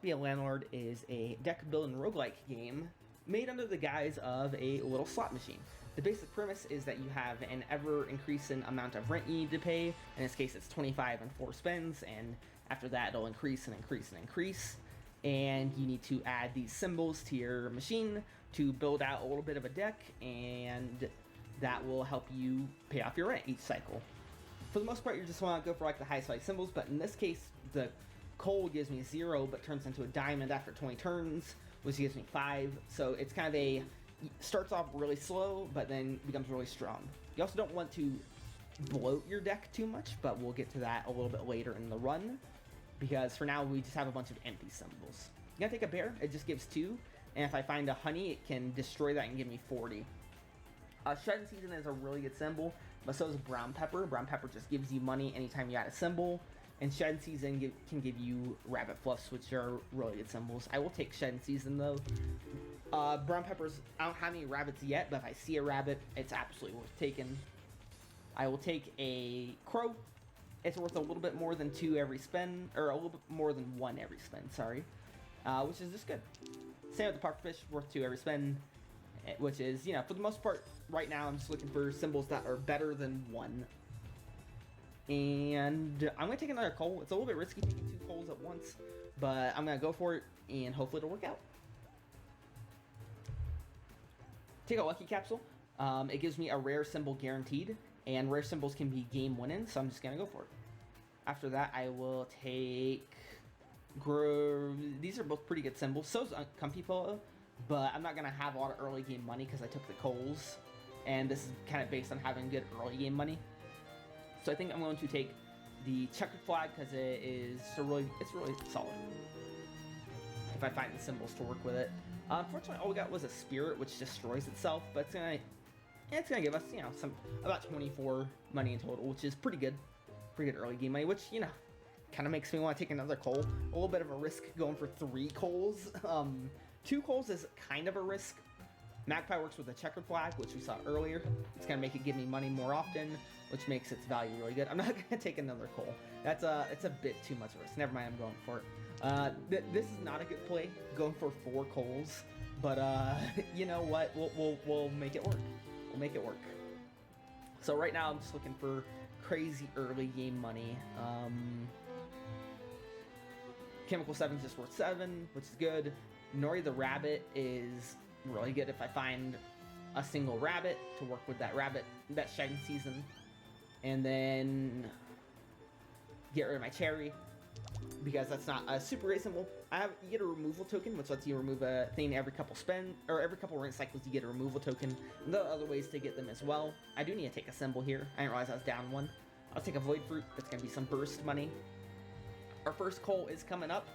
Be a Landlord is a deck building roguelike game made under the guise of a little slot machine. The basic premise is that you have an ever-increasing amount of rent you need to pay. In this case, it's 25 and 4 spins, and after that, it'll increase and increase and increase. And you need to add these symbols to your machine to build out a little bit of a deck, and that will help you pay off your rent each cycle. For the most part, you just want to go for like the highest value symbols, but in this case, the coal gives me 0, but turns into a diamond after 20 turns, which gives me 5. So it's kind of starts off really slow, but then becomes really strong. You also don't want to bloat your deck too much, but we'll get to that a little bit later in the run, because for now we just have a bunch of empty symbols. You gotta take a bear, it just gives 2, and if I find a honey, it can destroy that and give me 40. Shred Season is a really good symbol, but so is Brown Pepper. Brown Pepper just gives you money anytime you add a symbol, and Shed Season can give you Rabbit Fluffs, which are really good symbols. I will take Shed Season though. Brown Peppers, I don't have any rabbits yet, but if I see a rabbit, it's absolutely worth taking. I will take a Crow. It's worth a little bit more than 2 every spin, or a little bit more than 1 every spin, sorry. Which is just good. Same with the Pufferfish, worth 2 every spin, which is, for the most part, right now I'm just looking for symbols that are better than 1. And I'm going to take another coal. It's a little bit risky taking 2 coals at once, but I'm going to go for it, and hopefully it'll work out. Take a Lucky Capsule. It gives me a rare symbol guaranteed, and rare symbols can be game winning, so I'm just going to go for it. After that, I will take... These are both pretty good symbols. So is Comfy Pillow, but I'm not going to have a lot of early game money because I took the coals, and this is kind of based on having good early game money. So I think I'm going to take the Checkered Flag because it's really solid if I find the symbols to work with it. Unfortunately, all we got was a Spirit, which destroys itself, but it's gonna give us, about 24 money in total, which is pretty good early game money, which, kind of makes me want to take another coal. A little bit of a risk going for 3 coals. 2 coals is kind of a risk. Magpie works with a Checkered Flag, which we saw earlier. It's gonna make it give me money more often, which makes its value really good. I'm not gonna take another coal. It's a bit too much risk. Never mind, I'm going for it. This is not a good play, going for 4 coals, but you know what? We'll make it work. We'll make it work. So right now I'm just looking for crazy early game money. Chemical 7 is just worth 7, which is good. Nori the Rabbit is really good if I find a single rabbit to work with that rabbit, that Shedding Season. And then get rid of my Cherry, because that's not a super great symbol. You get a removal token, which lets you remove a thing every couple rent cycles. You get a removal token. And there are other ways to get them as well. I do need to take a symbol here. I didn't realize I was down 1. I'll take a Void Fruit. That's going to be some burst money. Our first coal is coming up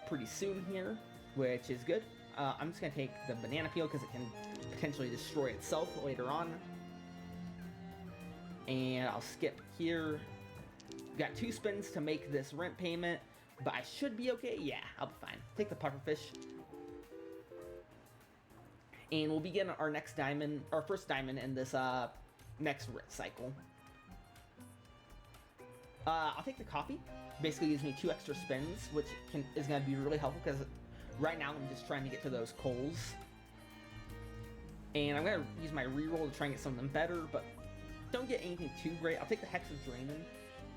pretty soon here, which is good. I'm just going to take the Banana Peel because it can potentially destroy itself later on. And I'll skip here. Got 2 spins to make this rent payment, but I should be okay. Yeah, I'll be fine. Take the Pufferfish. And we'll begin our first diamond in this next rent cycle. I'll take the Coffee. Basically gives me 2 extra spins, which is going to be really helpful because right now I'm just trying to get to those coals. And I'm going to use my reroll to try and get something better, but don't get anything too great. I'll take the Hex of Draining.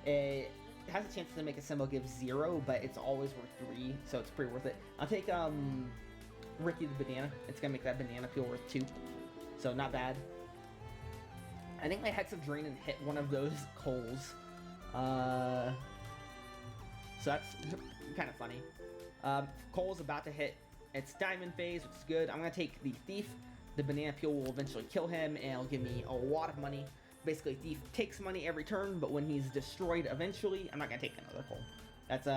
It has a chance to make a symbol give 0, but it's always worth 3, so it's pretty worth it. I'll take Ricky the Banana. It's going to make that Banana Peel worth 2, so not bad. I think my Hex of Draining hit one of those coals. So that's kind of funny. Cole's about to hit its diamond phase, which is good. I'm going to take the Thief. The Banana Peel will eventually kill him, and it'll give me a lot of money. Basically, Thief takes money every turn, but when he's destroyed eventually, I'm not going to take another coal. That's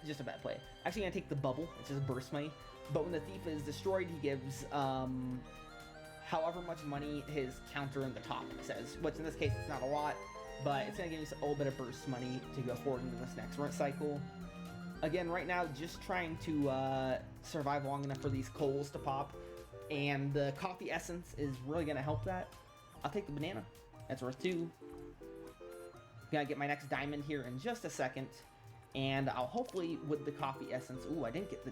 just a bad play. Actually, I'm going to take the Bubble, which is burst money. But when the Thief is destroyed, he gives however much money his counter in the top says, which in this case, it's not a lot. But it's going to give me a little bit of burst money to go forward into this next rent cycle. Again, right now, just trying to survive long enough for these coals to pop. And the Coffee Essence is really going to help that. I'll take the Banana. That's worth 2. Gonna get my next diamond here in just a second. And I'll hopefully, with the coffee essence... Ooh, I didn't get the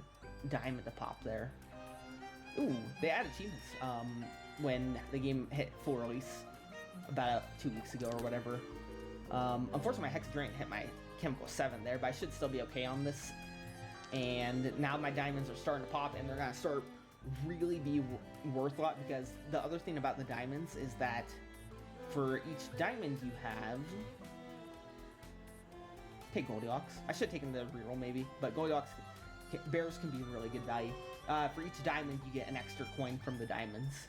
diamond to pop there. Ooh, they added achievements when the game hit full release about 2 weeks ago or whatever. Unfortunately, my Hex Drain hit my Chemical 7 there, but I should still be okay on this. And now my diamonds are starting to pop, and they're going to start really be worth a lot, because the other thing about the diamonds is that for each diamond you have... Take Goldilocks. I should have taken the reroll maybe, but Goldilocks bears can be really good value. For each diamond you get an extra coin from the diamonds.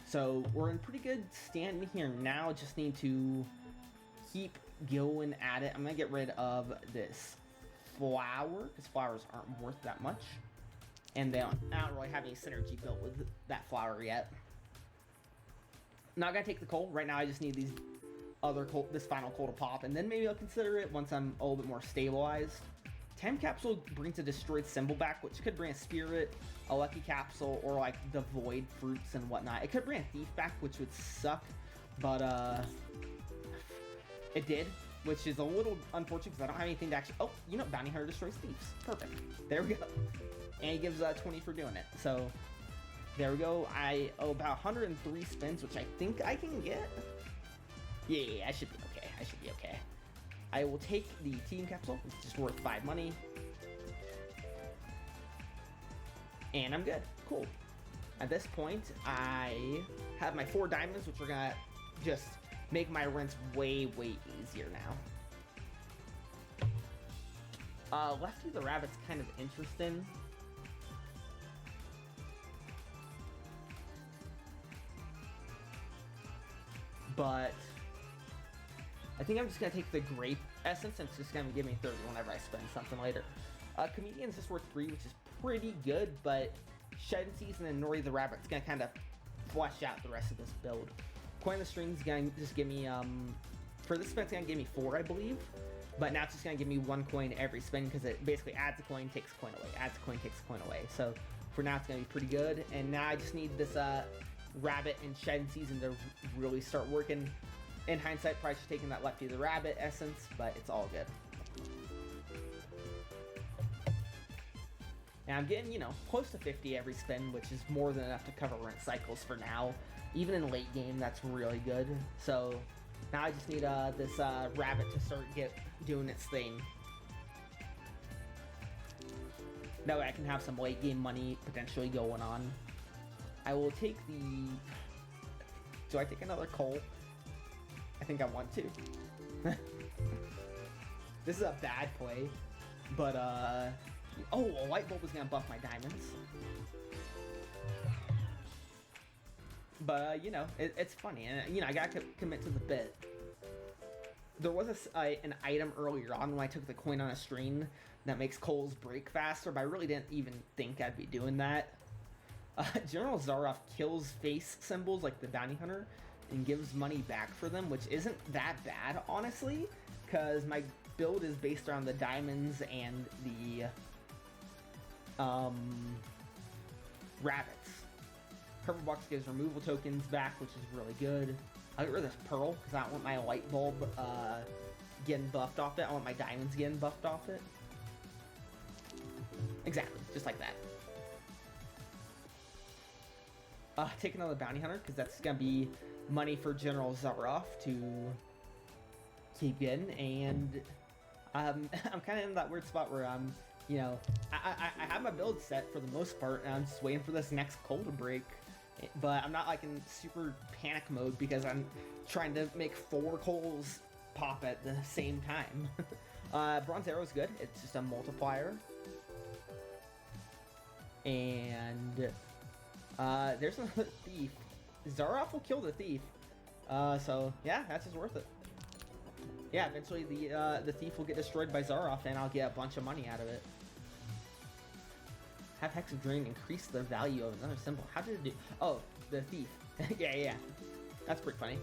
So we're in pretty good standing here now, just need to keep going at it. I'm going to get rid of this flower, because flowers aren't worth that much. And I don't really have any synergy built with that flower yet. Not going to take the coal. Right now I just need these other coal, this final coal to pop, and then maybe I'll consider it once I'm a little bit more stabilized. Time Capsule brings a destroyed symbol back, which could bring a spirit, a lucky capsule, or like the void fruits and whatnot. It could bring a thief back, which would suck, but it did, which is a little unfortunate because I don't have anything to actually... Oh, you know, Bounty Hunter destroys thieves. Perfect. There we go. And he gives 20 for doing it. So there we go. I owe about 103 spins, which I think I can get. Yeah, I should be okay. I should be okay. I will take the team capsule. It's just worth 5 money. And I'm good. Cool. At this point, I have my 4 diamonds, which are going to just make my rents way, way easier now. Lefty the Rabbit's kind of interesting. But I think I'm just going to take the grape essence, and it's just going to give me 30 whenever I spend something later. Comedian's just worth 3, which is pretty good, but Shedding Season and Nori the Rabbit's going to kind of flesh out the rest of this build. Coin the String's going to just give me, for this spin, it's going to give me 4, I believe. But now it's just going to give me 1 coin every spin, because it basically adds a coin, takes a coin away, adds a coin, takes a coin away. So for now, it's going to be pretty good. And now I just need this Rabbit and Shedding Season to really start working. In hindsight, probably should have taken that Lefty the Rabbit essence, but it's all good. And I'm getting, you know, close to 50 every spin, which is more than enough to cover rent cycles for now. Even in late game, that's really good. So now I just need this Rabbit to start doing its thing. That way I can have some late game money potentially going on. I will take the... Do I take another coal? I think I want to. This is a bad play, but oh, a light bulb is gonna buff my diamonds. But you know, it's funny, and you know, I gotta commit to the bit. There was an item earlier on when I took the coin on a string that makes coals break faster, but I really didn't even think I'd be doing that. General Zaroff kills face symbols like the Bounty Hunter and gives money back for them, which isn't that bad, honestly, because my build is based around the diamonds and the rabbits. Purple box gives removal tokens back, which is really good. I'll get rid of this pearl, because I don't want my light bulb getting buffed off it. I want my diamonds getting buffed off it. Exactly, just like that. Take another Bounty Hunter, because that's going to be money for General Zaroff to keep getting, and I'm kind of in that weird spot where I'm, you know, I have my build set for the most part, and I'm just waiting for this next coal to break, but I'm not like in super panic mode because I'm trying to make 4 coals pop at the same time. Bronze Arrow is good, it's just a multiplier, and there's another thief. Zaroff will kill the thief. So yeah, that's just worth it. Yeah, eventually the thief will get destroyed by Zaroff, and I'll get a bunch of money out of it. Have Hex of Drain increase the value of another symbol. How did it do? Oh, the thief. yeah. That's pretty funny.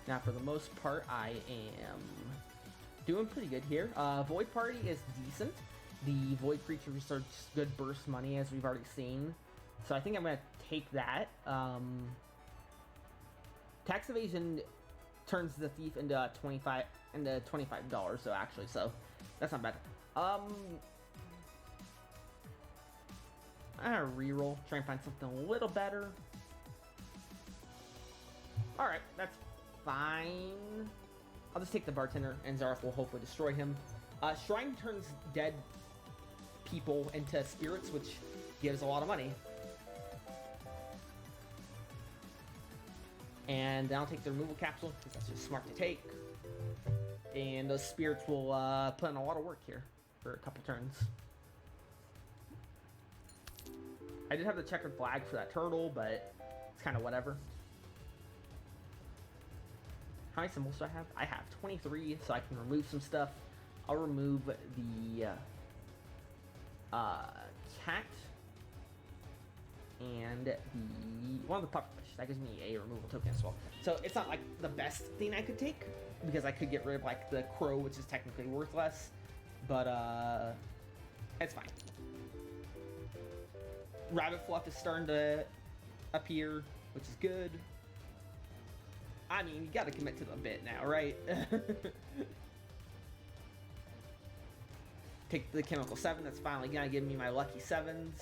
Now, for the most part, I am doing pretty good here. Void Party is decent. The Void Creatures are just good burst money, as we've already seen. So I think I'm going to take that. Tax evasion turns the thief into $25 so actually, so that's not bad. I'm gonna reroll, try and find something a little better. Alright, that's fine. I'll just take the bartender, and Zareth will hopefully destroy him. Shrine turns dead people into spirits, which gives a lot of money. And then I'll take the removal capsule, because that's just smart to take. And those spirits will put in a lot of work here for a couple turns. I did have the checkered flag for that turtle, but it's kind of whatever. How many symbols do I have? I have 23, so I can remove some stuff. I'll remove the cat and one of the pufferfish. That gives me a removal token as well. So it's not like the best thing I could take, because I could get rid of like the crow, which is technically worthless, but it's fine. Rabbit fluff is starting to appear, which is good. I mean, you gotta commit to the bit now, right? Take the chemical 7, that's finally gonna give me my lucky 7s.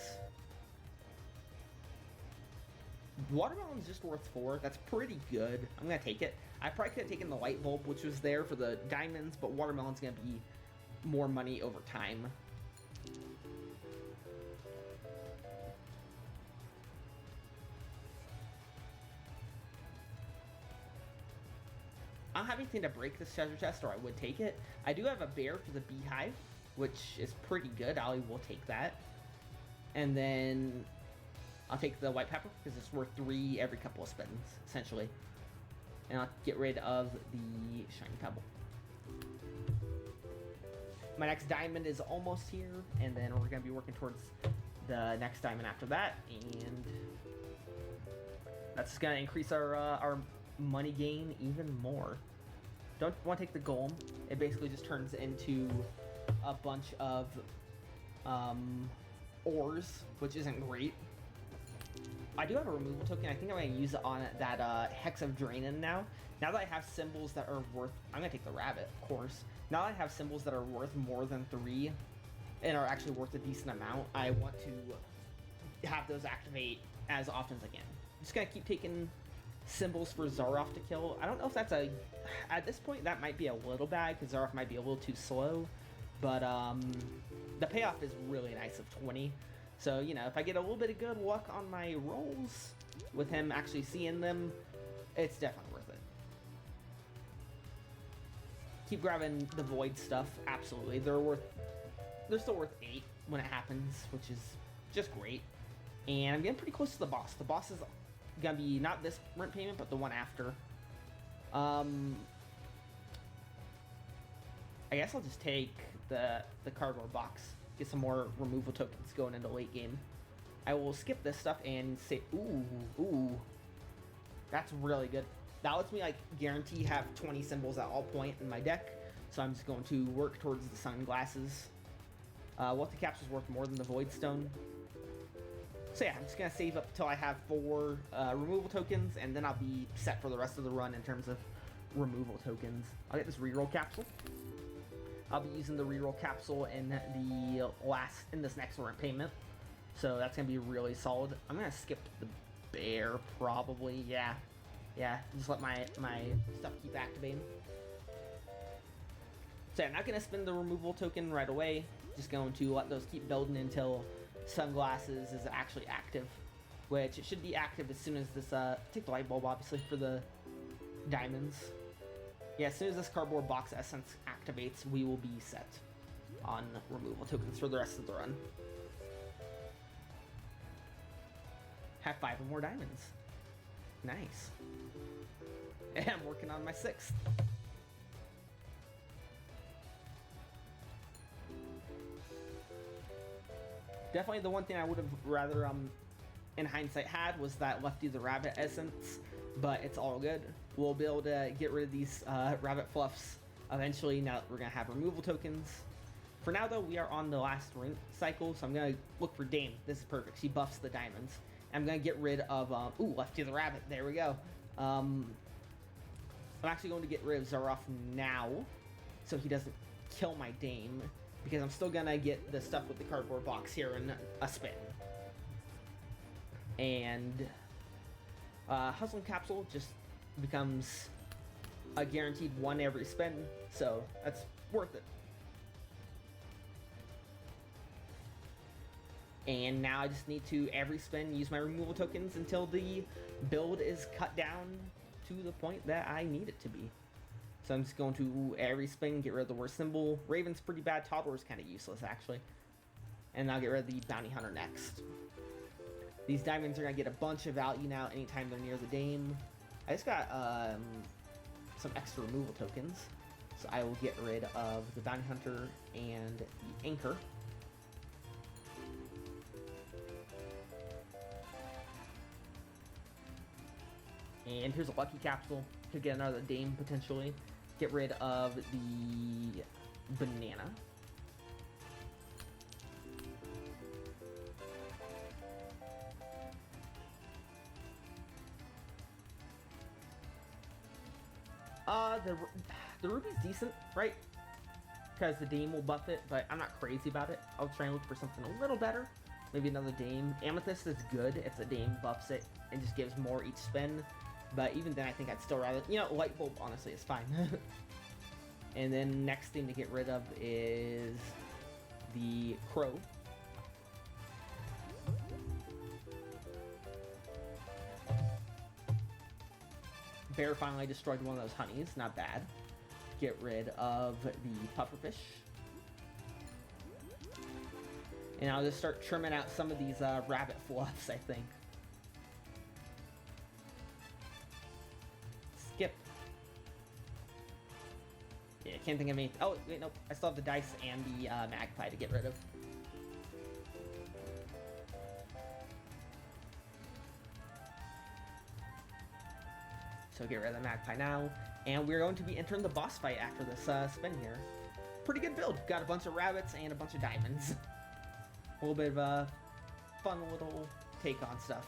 Watermelon's just worth 4, that's pretty good. I'm gonna take it. I probably could have taken the light bulb, which was there for the diamonds, but watermelon's gonna be more money over time. I don't have anything to break this treasure chest, or I would take it. I do have a bear for the beehive, which is pretty good. I will take that. And then I'll take the white pepper, because it's worth 3 every couple of spins, essentially. And I'll get rid of the shiny pebble. My next diamond is almost here, and then we're going to be working towards the next diamond after that. And that's just going to increase our money gain even more. Don't want to take the golem. It basically just turns into a bunch of ores, which isn't great. I do have a removal token. I think I'm going to use it on that Hex of Drainon now. Now that I have symbols that are worth... I'm going to take the rabbit, of course. Now that I have symbols that are worth more than 3 and are actually worth a decent amount, I want to have those activate as often as I can. I'm just going to keep taking symbols for Zaroff to kill. I don't know if that's a... At this point, that might be a little bad, because Zaroff might be a little too slow. But the payoff is really nice of 20. So, you know, if I get a little bit of good luck on my rolls with him actually seeing them, it's definitely worth it. Keep grabbing the void stuff, absolutely. They're still worth 8 when it happens, which is just great. And I'm getting pretty close to the boss. The boss is gonna be not this rent payment, but the one after. I guess I'll just take the cardboard box, get some more removal tokens going into late game. I will skip this stuff and say, ooh, that's really good. That lets me like guarantee have 20 symbols at all point in my deck. So I'm just going to work towards the sunglasses. What the capsule's worth more than the void stone. So yeah, I'm just gonna save up until I have 4 removal tokens, and then I'll be set for the rest of the run in terms of removal tokens. I'll get this reroll capsule. I'll be using the reroll capsule in this next rent payment. So that's gonna be really solid. I'm gonna skip the bear probably. Yeah. Just let my stuff keep activating. So yeah, I'm not gonna spend the removal token right away. Just going to let those keep building until sunglasses is actually active, which it should be active as soon as this take the light bulb obviously for the diamonds. Yeah, as soon as this cardboard box essence activates, we will be set on removal tokens for the rest of the run. Have 5 or more diamonds. Nice. And I'm working on my 6th. Definitely the one thing I would have rather, in hindsight, had was that Lefty the Rabbit essence, but it's all good. We'll be able to get rid of these rabbit fluffs eventually now that we're going to have removal tokens. For now, though, we are on the last ring cycle, so I'm going to look for Dame. This is perfect. She buffs the diamonds. I'm going to get rid of, Lefty the Rabbit. There we go. I'm actually going to get rid of Zaroff now, so he doesn't kill my Dame, because I'm still gonna get the stuff with the cardboard box here in a spin. And Hustling Capsule just becomes a guaranteed 1 every spin, so that's worth it. And now I just need to, every spin, use my removal tokens until the build is cut down to the point that I need it to be. So I'm just going to, every spin, get rid of the worst symbol. Raven's pretty bad, Toddler's kind of useless, actually. And I'll get rid of the Bounty Hunter next. These diamonds are going to get a bunch of value now anytime they're near the Dame. I just got some extra removal tokens. So I will get rid of the Bounty Hunter and the Anchor. And here's a Lucky Capsule. Could get another Dame, potentially. Get rid of the Banana. The Ruby's decent, right? Because the Dame will buff it, but I'm not crazy about it. I'll try and look for something a little better. Maybe another Dame. Amethyst is good if the Dame buffs it and just gives more each spin. But even then, I think I'd still rather... You know, Light Bulb, honestly, is fine. And then next thing to get rid of is the Crow. Bear finally destroyed one of those honeys. Not bad. Get rid of the Pufferfish. And I'll just start trimming out some of these rabbit fluffs, I think. Skip. Yeah, can't think of any. Oh, wait, nope. I still have the dice and the magpie to get rid of. So get rid of the magpie now. And we're going to be entering the boss fight after this spin here. Pretty good build. Got a bunch of rabbits and a bunch of diamonds. A little bit of a fun little take on stuff.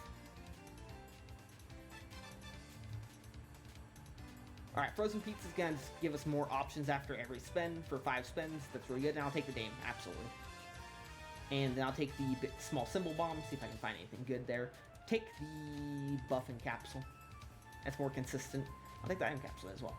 Alright, Frozen Pizza's gonna just give us more options after every spin for 5 spins. That's really good. And I'll take the Dame, absolutely. And then I'll take the small symbol bomb, see if I can find anything good there. Take the Buffin Capsule. That's more consistent. I'll take the Item Capsule as well.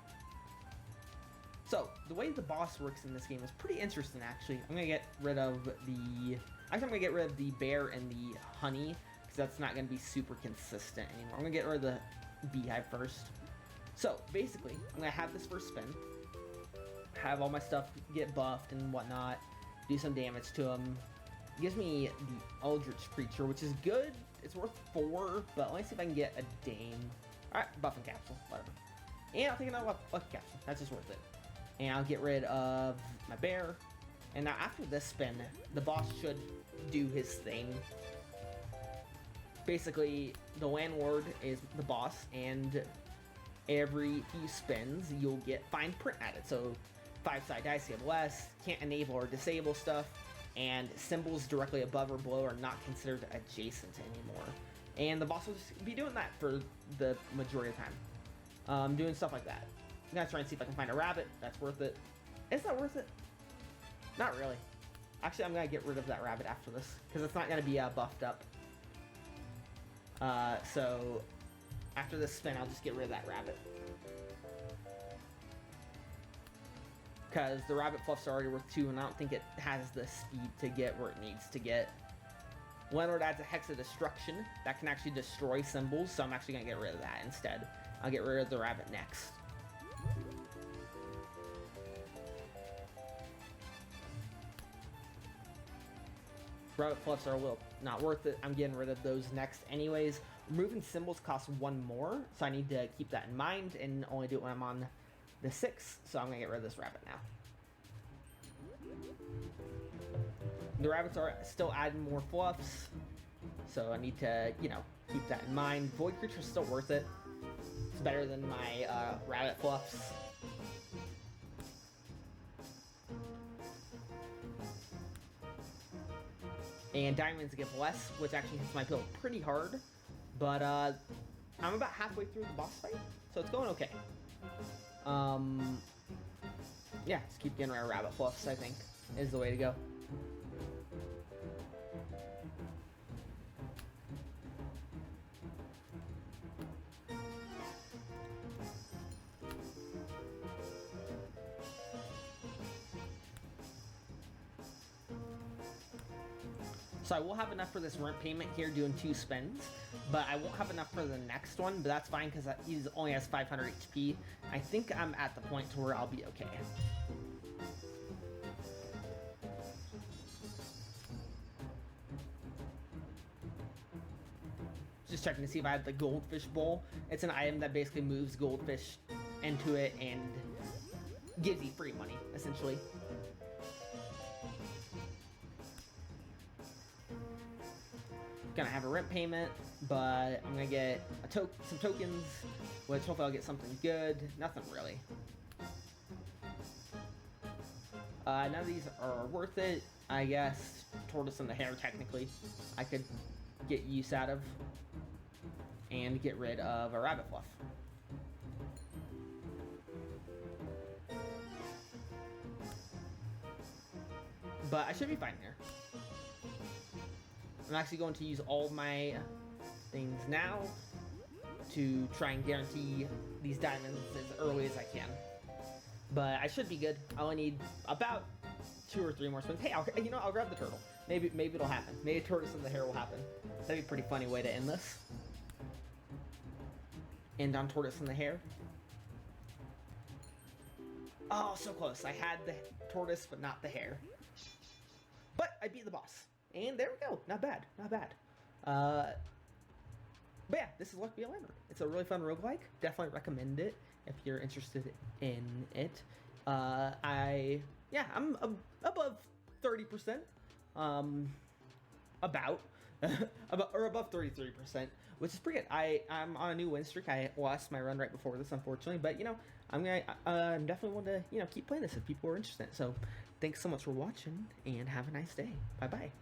So, the way the boss works in this game is pretty interesting, actually. I'm gonna get rid of the... I'm gonna get rid of the bear and the honey, because that's not gonna be super consistent anymore. I'm gonna get rid of the beehive first. So, basically, I'm gonna have this first spin, have all my stuff get buffed and whatnot, do some damage to them. It gives me the Eldritch Creature, which is good. It's worth 4, but let me see if I can get a Dame. Alright, Buffin Capsule, whatever. And I'll take another Lucky Capsule. That's just worth it. And I'll get rid of my bear. And now after this spin, the boss should do his thing. Basically, the Landlord is the boss, and every few spins, you'll get fine print added. So, 5-side dice, you have less, can't enable or disable stuff, and symbols directly above or below are not considered adjacent anymore. And the boss will just be doing that for the majority of the time. Doing stuff like that. I'm gonna try and see if I can find a rabbit. That's worth it. Is that worth it? Not really. Actually, I'm gonna get rid of that rabbit after this, because it's not gonna be buffed up. So, after this spin, I'll just get rid of that rabbit. Because the rabbit fluffs are already worth 2, and I don't think it has the speed to get where it needs to get. Landlord adds a Hex of Destruction that can actually destroy symbols, so I'm actually going to get rid of that instead. I'll get rid of the rabbit next. Rabbit fluffs are a little not worth it. I'm getting rid of those next anyways. Removing symbols costs 1 more, so I need to keep that in mind and only do it when I'm on the 6, so I'm going to get rid of this rabbit now. The rabbits are still adding more fluffs, so I need to, you know, keep that in mind. Void Creature's still worth it. It's better than my rabbit fluffs. And diamonds give less, which actually hits my build pretty hard. But I'm about halfway through the boss fight, so it's going okay. Yeah, just keep getting our rabbit fluffs, I think, is the way to go. So I will have enough for this rent payment here doing 2 spins, but I won't have enough for the next one, but that's fine because he only has 500 HP. I think I'm at the point to where I'll be okay. Just checking to see if I have the goldfish bowl. It's an item that basically moves goldfish into it and gives you free money, essentially. Gonna have a rent payment, but I'm gonna get some tokens, which hopefully I'll get something good. Nothing really. None of these are worth it. I guess tortoise and the hare, technically, I could get use out of and get rid of a rabbit fluff. But I should be fine here. I'm actually going to use all my things now to try and guarantee these diamonds as early as I can. But I should be good. I only need about 2 or 3 more spins. Hey, I'll grab the turtle. Maybe it'll happen. Maybe tortoise and the hare will happen. That'd be a pretty funny way to end this. End on tortoise and the hare. Oh, so close. I had the tortoise, but not the hare. But I beat the boss. And there we go. Not bad. Not bad. But yeah, this is Luck Be a Landlord. It's a really fun roguelike. Definitely recommend it if you're interested in it. I'm above 30%. About above 33%, which is pretty good. I'm on a new win streak. I lost my run right before this, unfortunately, but I'm definitely want to keep playing this if people are interested. So thanks so much for watching and have a nice day. Bye bye.